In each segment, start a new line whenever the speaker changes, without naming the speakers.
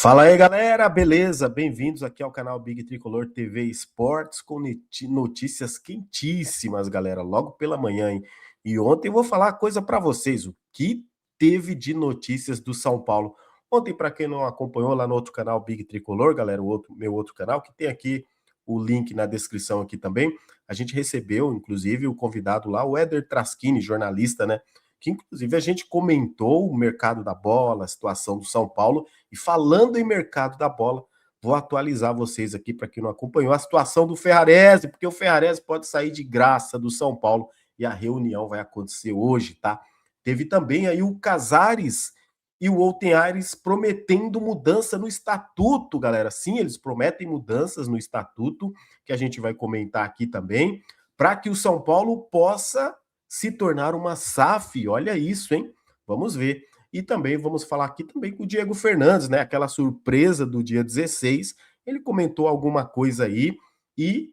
Fala aí, galera, beleza? Bem-vindos aqui ao canal Big Tricolor TV Esportes com notícias quentíssimas, galera, logo pela manhã, hein? E ontem eu vou falar coisa para vocês, o que teve de notícias do São Paulo. Ontem, para quem não acompanhou lá no outro canal Big Tricolor, galera, meu outro canal, que tem aqui o link na descrição aqui também, a gente recebeu, inclusive, o convidado lá, o Éder Traschini, jornalista, né? Que inclusive a gente comentou o mercado da bola, a situação do São Paulo, e falando em mercado da bola, vou atualizar vocês aqui para quem não acompanhou a situação do Ferrarese, porque o Ferrarese pode sair de graça do São Paulo e a reunião vai acontecer hoje, tá? Teve também aí o Casares e o Outen Aires prometendo mudança no estatuto, galera. Sim, eles prometem mudanças no estatuto, que a gente vai comentar aqui também, para que o São Paulo possa se tornar uma SAF. Olha isso, hein? Vamos ver. E também vamos falar aqui também com o Diego Fernandes, né? Aquela surpresa do dia 16. Ele comentou alguma coisa aí e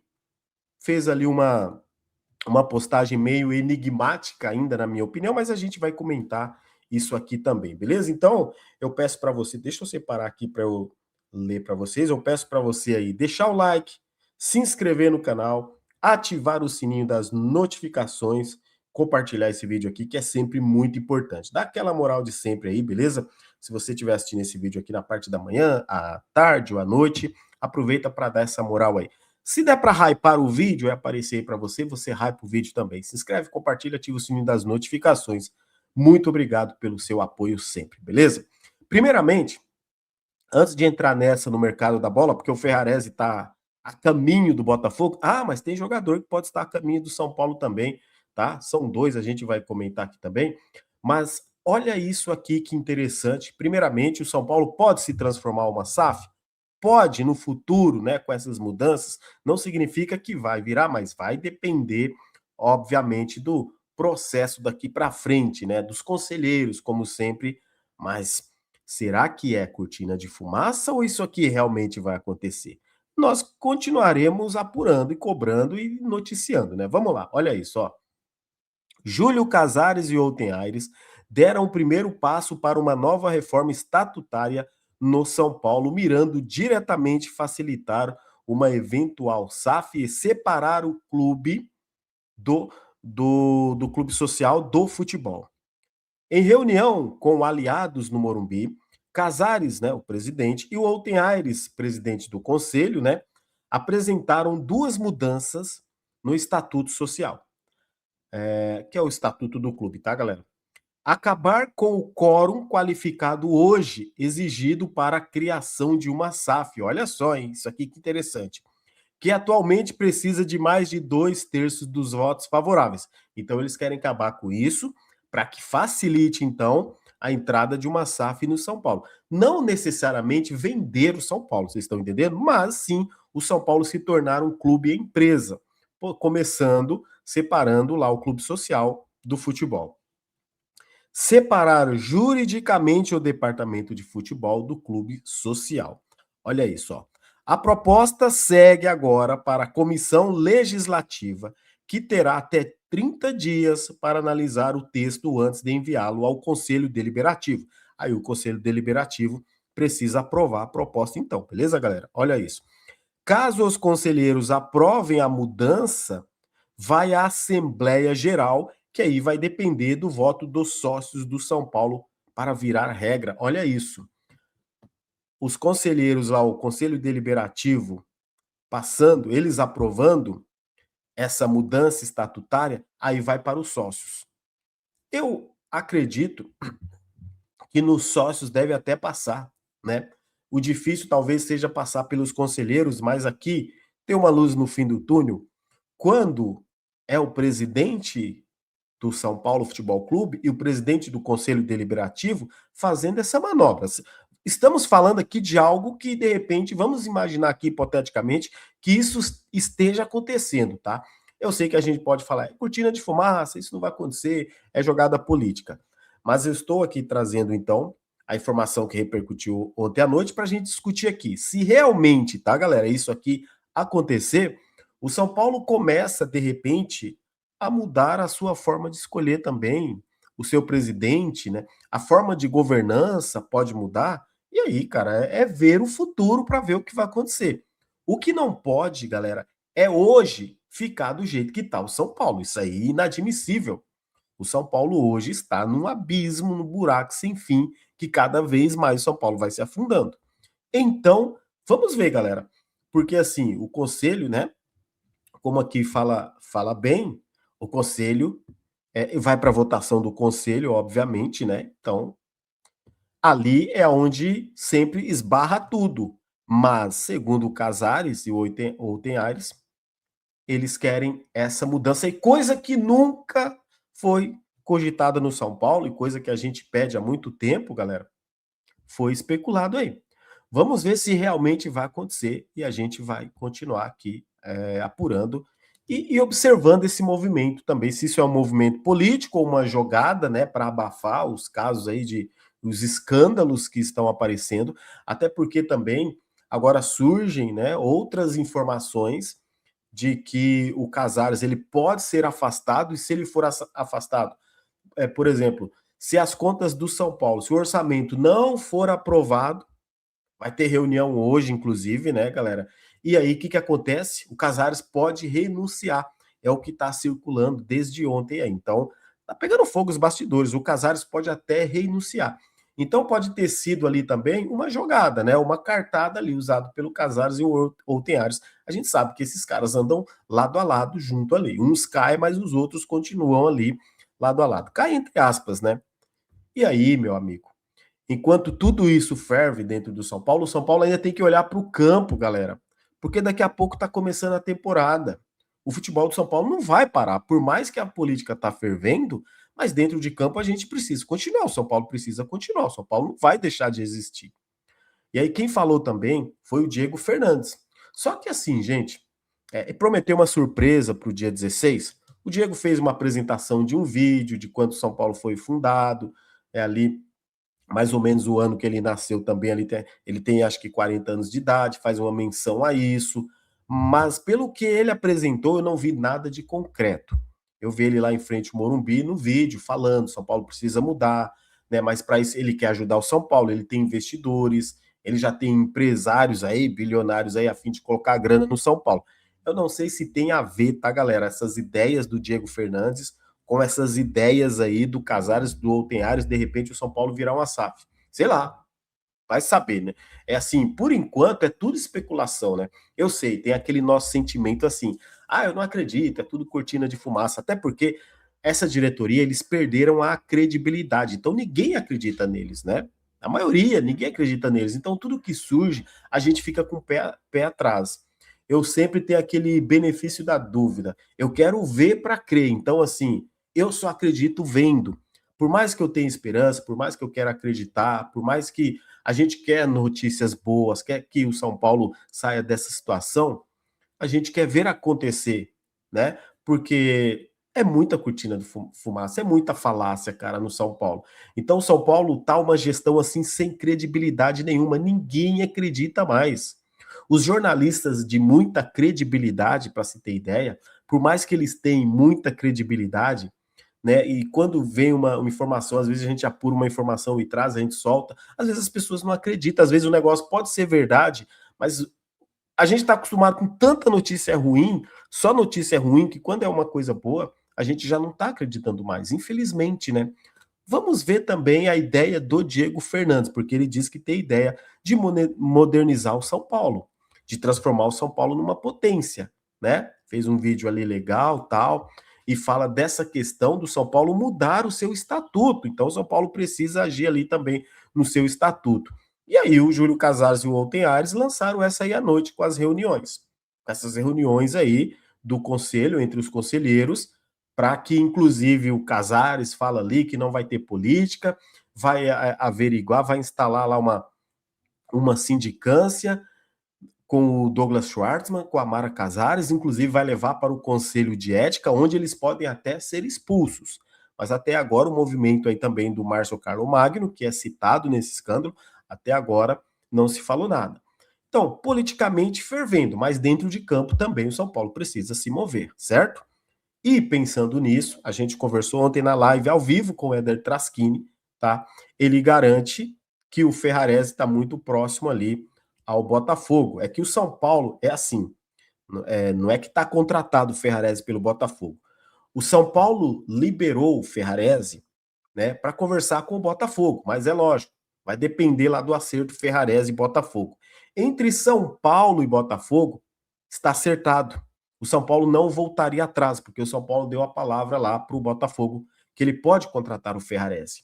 fez ali uma postagem meio enigmática ainda, na minha opinião, mas a gente vai comentar isso aqui também, beleza? Então, eu peço para você, deixa eu separar aqui para eu ler para vocês, eu peço para você aí deixar o like, se inscrever no canal, ativar o sininho das notificações, compartilhar esse vídeo aqui, que é sempre muito importante. Dá aquela moral de sempre aí, beleza? Se você estiver assistindo esse vídeo aqui na parte da manhã, à tarde ou à noite, aproveita para dar essa moral aí. Se der para hypar o vídeo, vai aparecer aí para você, você hypa o vídeo também. Se inscreve, compartilha, ativa o sininho das notificações. Muito obrigado pelo seu apoio sempre, beleza? Primeiramente, antes de entrar nessa no mercado da bola, porque o Ferrarese está a caminho do Botafogo, mas tem jogador que pode estar a caminho do São Paulo também, tá? São dois, a gente vai comentar aqui também, mas olha isso aqui que interessante. Primeiramente, o São Paulo pode se transformar uma SAF? Pode no futuro, né, com essas mudanças, não significa que vai virar, mas vai depender, obviamente, do processo daqui para frente, né, dos conselheiros, como sempre, mas será que é cortina de fumaça ou isso aqui realmente vai acontecer? Nós continuaremos apurando e cobrando e noticiando, né? Vamos lá, olha isso, ó. Júlio Casares e Outen Aires deram o primeiro passo para uma nova reforma estatutária no São Paulo, mirando diretamente facilitar uma eventual SAF e separar o clube do clube social do futebol. Em reunião com aliados no Morumbi, Casares, né, o presidente, e o Outen Aires, presidente do conselho, né, apresentaram duas mudanças no Estatuto Social, que é o Estatuto do clube, tá, galera? Acabar com o quórum qualificado hoje exigido para a criação de uma SAF. Olha só, hein? Isso aqui que interessante. Que atualmente precisa de mais de 2/3 dos votos favoráveis. Então, eles querem acabar com isso para que facilite, então, a entrada de uma SAF no São Paulo. Não necessariamente vender o São Paulo, vocês estão entendendo? Mas sim o São Paulo se tornar um clube empresa, começando separando lá o clube social do futebol. Separar juridicamente o departamento de futebol do clube social. Olha isso, ó. A proposta segue agora para a comissão legislativa, que terá até 30 dias para analisar o texto antes de enviá-lo ao Conselho Deliberativo. Aí o Conselho Deliberativo precisa aprovar a proposta então, beleza, galera? Olha isso. Caso os conselheiros aprovem a mudança, vai à Assembleia Geral, que aí vai depender do voto dos sócios do São Paulo para virar regra. Olha isso. Os conselheiros lá, o Conselho Deliberativo, passando, eles aprovando essa mudança estatutária, aí vai para os sócios. Eu acredito que nos sócios deve até passar, né? O difícil talvez seja passar pelos conselheiros, mas aqui tem uma luz no fim do túnel. Quando é o presidente do São Paulo Futebol Clube e o presidente do Conselho Deliberativo fazendo essa manobra. Estamos falando aqui de algo que, de repente, vamos imaginar aqui, hipoteticamente, que isso esteja acontecendo, tá? Eu sei que a gente pode falar, é cortina de fumaça, isso não vai acontecer, é jogada política. Mas eu estou aqui trazendo, então, a informação que repercutiu ontem à noite para a gente discutir aqui. Se realmente, tá, galera, isso aqui acontecer, o São Paulo começa, de repente, a mudar a sua forma de escolher também o seu presidente, né? A forma de governança pode mudar E aí, cara, é ver o futuro para ver o que vai acontecer. O que não pode, galera, é hoje ficar do jeito que está o São Paulo. Isso aí é inadmissível. O São Paulo hoje está num abismo, num buraco sem fim, que cada vez mais o São Paulo vai se afundando. Então, vamos ver, galera. Porque assim, o conselho, né? Como aqui fala bem, o conselho vai para a votação do conselho, obviamente, né? Então, ali é onde sempre esbarra tudo. Mas, segundo o Casares e o Outenares, eles querem essa mudança e coisa que nunca foi cogitada no São Paulo e coisa que a gente pede há muito tempo, galera, foi especulado aí. Vamos ver se realmente vai acontecer e a gente vai continuar aqui apurando e observando esse movimento também, se isso é um movimento político ou uma jogada, né, para abafar os casos aí de os escândalos que estão aparecendo, até porque também agora surgem, né, outras informações de que o Casares ele pode ser afastado e se ele for afastado, por exemplo, se as contas do São Paulo, se o orçamento não for aprovado, vai ter reunião hoje, inclusive, né, galera? E aí, o que acontece? O Casares pode renunciar. É o que está circulando desde ontem aí. Então, tá pegando fogo os bastidores. O Casares pode até renunciar. Então, pode ter sido ali também uma jogada, né? Uma cartada ali usada pelo Casares e o Outenares. A gente sabe que esses caras andam lado a lado junto ali. Uns caem, mas os outros continuam ali lado a lado. Cai entre aspas, né? E aí, meu amigo? Enquanto tudo isso ferve dentro do São Paulo, o São Paulo ainda tem que olhar para o campo, galera. Porque daqui a pouco está começando a temporada. O futebol do São Paulo não vai parar. Por mais que a política está fervendo, mas dentro de campo a gente precisa continuar. O São Paulo precisa continuar. O São Paulo não vai deixar de existir. E aí quem falou também foi o Diego Fernandes. Só que assim, gente, prometeu uma surpresa para o dia 16. O Diego fez uma apresentação de um vídeo de quando o São Paulo foi fundado, ali mais ou menos o ano que ele nasceu também, ele tem acho que 40 anos de idade, faz uma menção a isso, mas pelo que ele apresentou, eu não vi nada de concreto. Eu vi ele lá em frente ao Morumbi no vídeo falando, São Paulo precisa mudar, né? Mas para isso ele quer ajudar o São Paulo, ele tem investidores, ele já tem empresários aí, bilionários aí a fim de colocar grana no São Paulo. Eu não sei se tem a ver, tá, galera, essas ideias do Diego Fernandes com essas ideias aí do Casares, do Outenares, de repente o São Paulo virar uma SAF. Sei lá, vai saber, né? É assim, por enquanto é tudo especulação, né? Eu sei, tem aquele nosso sentimento assim, eu não acredito, é tudo cortina de fumaça, até porque essa diretoria, eles perderam a credibilidade, então ninguém acredita neles, né? A maioria, ninguém acredita neles, então tudo que surge, a gente fica com o pé atrás. Eu sempre tenho aquele benefício da dúvida, eu quero ver para crer, então assim, eu só acredito vendo. Por mais que eu tenha esperança, por mais que eu queira acreditar, por mais que a gente quer notícias boas, quer que o São Paulo saia dessa situação, a gente quer ver acontecer, né? Porque é muita cortina de fumaça, é muita falácia, cara, no São Paulo. Então, o São Paulo tá uma gestão assim sem credibilidade nenhuma, ninguém acredita mais. Os jornalistas de muita credibilidade, para se ter ideia, por mais que eles tenham muita credibilidade, né? E quando vem uma informação, às vezes a gente apura uma informação e traz, a gente solta, às vezes as pessoas não acreditam, às vezes o negócio pode ser verdade, mas a gente está acostumado com tanta notícia ruim, só notícia ruim, que quando é uma coisa boa, a gente já não está acreditando mais, infelizmente, né? Vamos ver também a ideia do Diego Fernandes, porque ele diz que tem ideia de modernizar o São Paulo, de transformar o São Paulo numa potência, né? Fez um vídeo ali legal, tal, e fala dessa questão do São Paulo mudar o seu estatuto. Então, o São Paulo precisa agir ali também no seu estatuto. E aí, o Júlio Casares e o Outenares lançaram essa aí à noite com as reuniões. Essas reuniões aí do conselho, entre os conselheiros, para que, inclusive, o Casares fala ali que não vai ter política, vai averiguar, vai instalar lá uma sindicância com o Douglas Schwartzman, com a Mara Casares, inclusive vai levar para o Conselho de Ética, onde eles podem até ser expulsos. Mas até agora o movimento aí também do Márcio Carlo Magno, que é citado nesse escândalo, até agora não se falou nada. Então, politicamente fervendo, mas dentro de campo também o São Paulo precisa se mover, certo? E pensando nisso, a gente conversou ontem na live ao vivo com o Éder Traschini, tá? Ele garante que o Ferrarese está muito próximo ali ao Botafogo. É que o São Paulo é assim, não é que está contratado o Ferrarese pelo Botafogo. O São Paulo liberou o Ferrarese, né, para conversar com o Botafogo, mas é lógico, vai depender lá do acerto Ferrarese e Botafogo. Entre São Paulo e Botafogo, está acertado. O São Paulo não voltaria atrás, porque o São Paulo deu a palavra lá para o Botafogo que ele pode contratar o Ferrarese.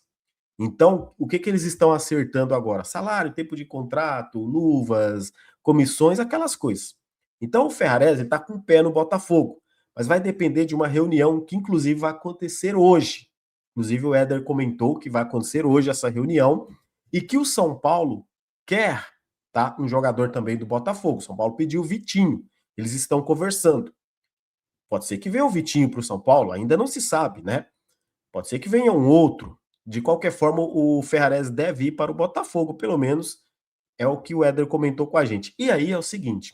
Então, o que eles estão acertando agora? Salário, tempo de contrato, luvas, comissões, aquelas coisas. Então, o Ferrarese está com o pé no Botafogo, mas vai depender de uma reunião que, inclusive, vai acontecer hoje. Inclusive, o Éder comentou que vai acontecer hoje essa reunião e que o São Paulo quer, tá, um jogador também do Botafogo. O São Paulo pediu o Vitinho. Eles estão conversando. Pode ser que venha o Vitinho para o São Paulo, ainda não se sabe, né? Pode ser que venha um outro. De qualquer forma, o Ferrarese deve ir para o Botafogo, pelo menos é o que o Éder comentou com a gente. E aí é o seguinte: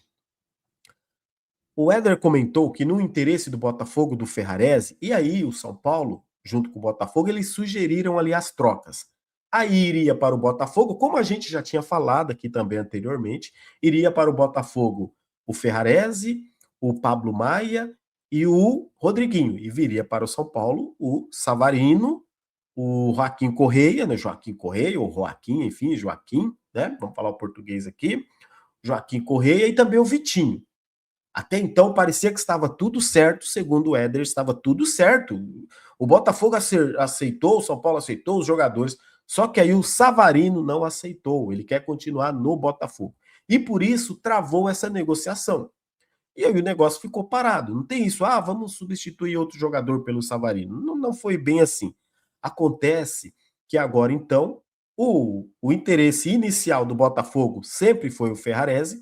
o Éder comentou que no interesse do Botafogo, do Ferrarese, e aí o São Paulo, junto com o Botafogo, eles sugeriram ali as trocas. Aí iria para o Botafogo, como a gente já tinha falado aqui também anteriormente, iria para o Botafogo o Ferrarese, o Pablo Maia e o Rodriguinho. E viria para o São Paulo o Savarino, o Joaquim Correia, né? Joaquim Correia, ou Joaquim, enfim, Joaquim, né? Vamos falar o português aqui. Joaquim Correia e também o Vitinho. Até então parecia que estava tudo certo, segundo o Éder, estava tudo certo. O Botafogo aceitou, o São Paulo aceitou, os jogadores. Só que aí o Savarino não aceitou, ele quer continuar no Botafogo. E por isso travou essa negociação. E aí o negócio ficou parado. Não tem isso, vamos substituir outro jogador pelo Savarino. Não, não foi bem assim. Acontece que agora, então, o interesse inicial do Botafogo sempre foi o Ferrarese.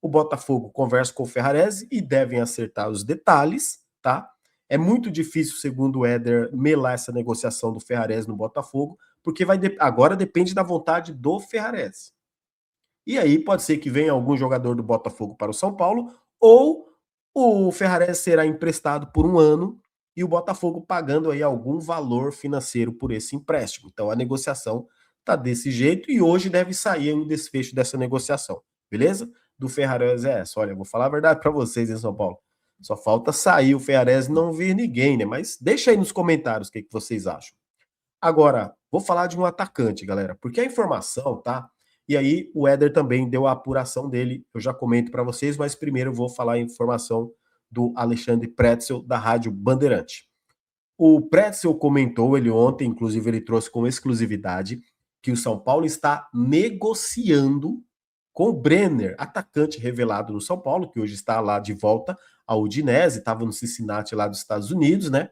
O Botafogo conversa com o Ferrarese e devem acertar os detalhes, tá? É muito difícil, segundo o Éder, melar essa negociação do Ferrarese no Botafogo, porque agora depende da vontade do Ferrarese. E aí pode ser que venha algum jogador do Botafogo para o São Paulo, ou o Ferrarese será emprestado por um ano e o Botafogo pagando aí algum valor financeiro por esse empréstimo. Então a negociação tá desse jeito e hoje deve sair um desfecho dessa negociação, beleza? Do Ferrarese é essa. Olha, vou falar a verdade para vocês em São Paulo. Só falta sair o Ferrarese e não vir ninguém, né? Mas deixa aí nos comentários o que vocês acham. Agora, vou falar de um atacante, galera, porque a informação, tá? E aí o Éder também deu a apuração dele, eu já comento para vocês, mas primeiro eu vou falar a informação do Alexandre Pretzel, da Rádio Bandeirante. O Pretzel comentou, ele ontem, inclusive ele trouxe com exclusividade, que o São Paulo está negociando com o Brenner, atacante revelado no São Paulo, que hoje está lá de volta ao Udinese, estava no Cincinnati lá dos Estados Unidos, né?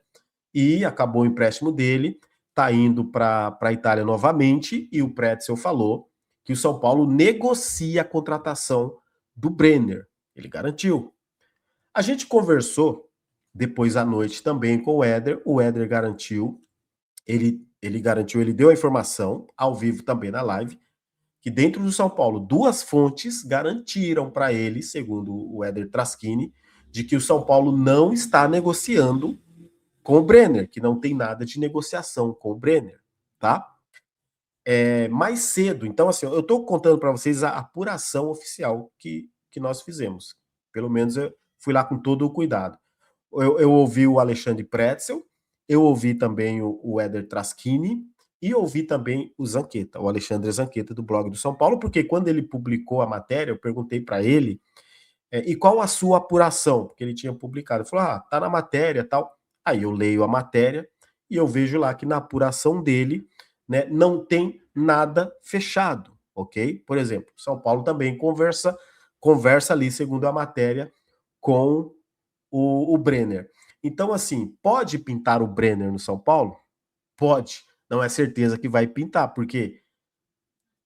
E acabou o empréstimo dele, está indo para a Itália novamente, e o Pretzel falou que o São Paulo negocia a contratação do Brenner. Ele garantiu. A gente conversou depois à noite também com o Éder garantiu, ele garantiu, ele deu a informação ao vivo também na live, que dentro do São Paulo, duas fontes garantiram para ele, segundo o Éder Traschini, de que o São Paulo não está negociando com o Brenner, que não tem nada de negociação com o Brenner, tá? Mais cedo, então assim, eu estou contando para vocês a apuração oficial que nós fizemos. Pelo menos eu fui lá com todo o cuidado. Eu ouvi o Alexandre Pretzel, eu ouvi também o Éder Traschini e ouvi também o Zanqueta, o Alexandre Zanqueta do blog do São Paulo, porque quando ele publicou a matéria, eu perguntei para ele e qual a sua apuração, porque ele tinha publicado. Ele falou, tá na matéria tal. Aí eu leio a matéria e eu vejo lá que na apuração dele, né, não tem nada fechado, ok? Por exemplo, São Paulo também conversa ali, segundo a matéria, com o Brenner. Então, assim, pode pintar o Brenner no São Paulo? Pode. Não é certeza que vai pintar, porque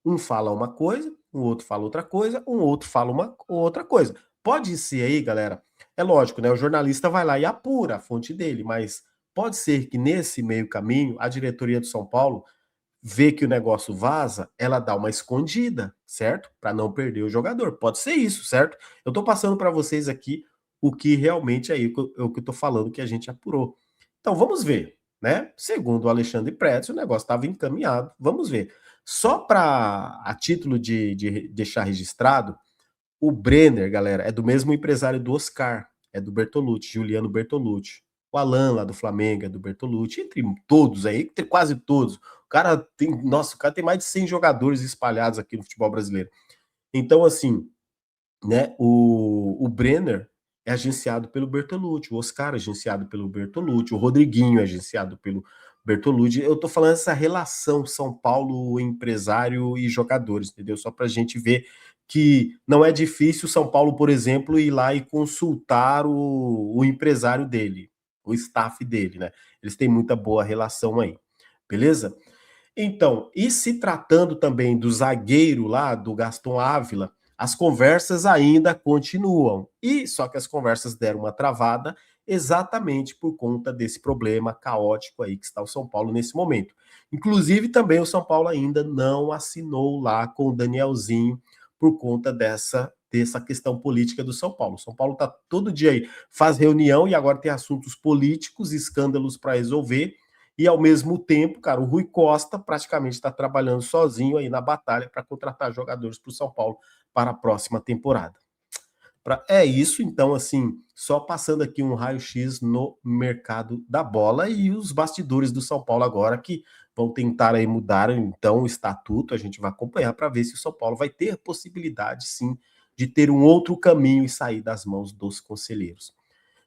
um fala uma coisa, um outro fala outra coisa, um outro fala uma outra coisa. Pode ser aí, galera, é lógico, né? O jornalista vai lá e apura a fonte dele, mas pode ser que nesse meio caminho a diretoria do São Paulo vê que o negócio vaza, ela dá uma escondida, certo? Para não perder o jogador. Pode ser isso, certo? Eu tô passando para vocês aqui o que realmente é o que eu tô falando que a gente apurou. Então vamos ver, né? Segundo o Alexandre Pretz, o negócio estava encaminhado. Vamos ver. Só para a título de deixar registrado, o Brenner, galera, é do mesmo empresário do Oscar, é do Bertolucci, Juliano Bertolucci. O Alan, lá do Flamengo, é do Bertolucci, entre todos aí, entre quase todos. O cara tem, nossa, o cara tem mais de 100 jogadores espalhados aqui no futebol brasileiro. Então, assim, né, o Brenner é agenciado pelo Bertolucci, o Oscar é agenciado pelo Bertolucci, o Rodriguinho é agenciado pelo Bertolucci. Eu tô falando essa relação São Paulo, empresário e jogadores, entendeu? Só pra gente ver que não é difícil o São Paulo, por exemplo, ir lá e consultar o empresário dele, o staff dele, né? Eles têm muita boa relação aí, beleza? Então, e se tratando também do zagueiro lá, do Gaston Ávila, as conversas ainda continuam. E só que as conversas deram uma travada exatamente por conta desse problema caótico aí que está o São Paulo nesse momento. Inclusive, também o São Paulo ainda não assinou lá com o Danielzinho por conta dessa questão política do São Paulo. O São Paulo está todo dia aí, faz reunião e agora tem assuntos políticos, escândalos para resolver. E ao mesmo tempo, cara, o Rui Costa praticamente está trabalhando sozinho aí na batalha para contratar jogadores para o São Paulo para a próxima temporada. É isso, então, assim, só passando aqui um raio-x no mercado da bola e os bastidores do São Paulo agora que vão tentar aí mudar então o estatuto, a gente vai acompanhar para ver se o São Paulo vai ter possibilidade, sim, de ter um outro caminho e sair das mãos dos conselheiros.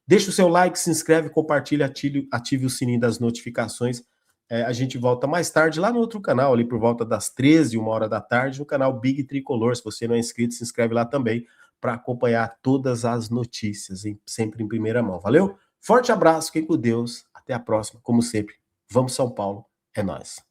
Deixa o seu like, se inscreve, compartilha, ative o sininho das notificações. A gente volta mais tarde lá no outro canal, ali por volta das 13, 1 hora da tarde, no canal Big Tricolor. Se você não é inscrito, se inscreve lá também para acompanhar todas as notícias, sempre em primeira mão. Valeu? Forte abraço, fiquem com Deus. Até a próxima. Como sempre, vamos São Paulo. É nóis.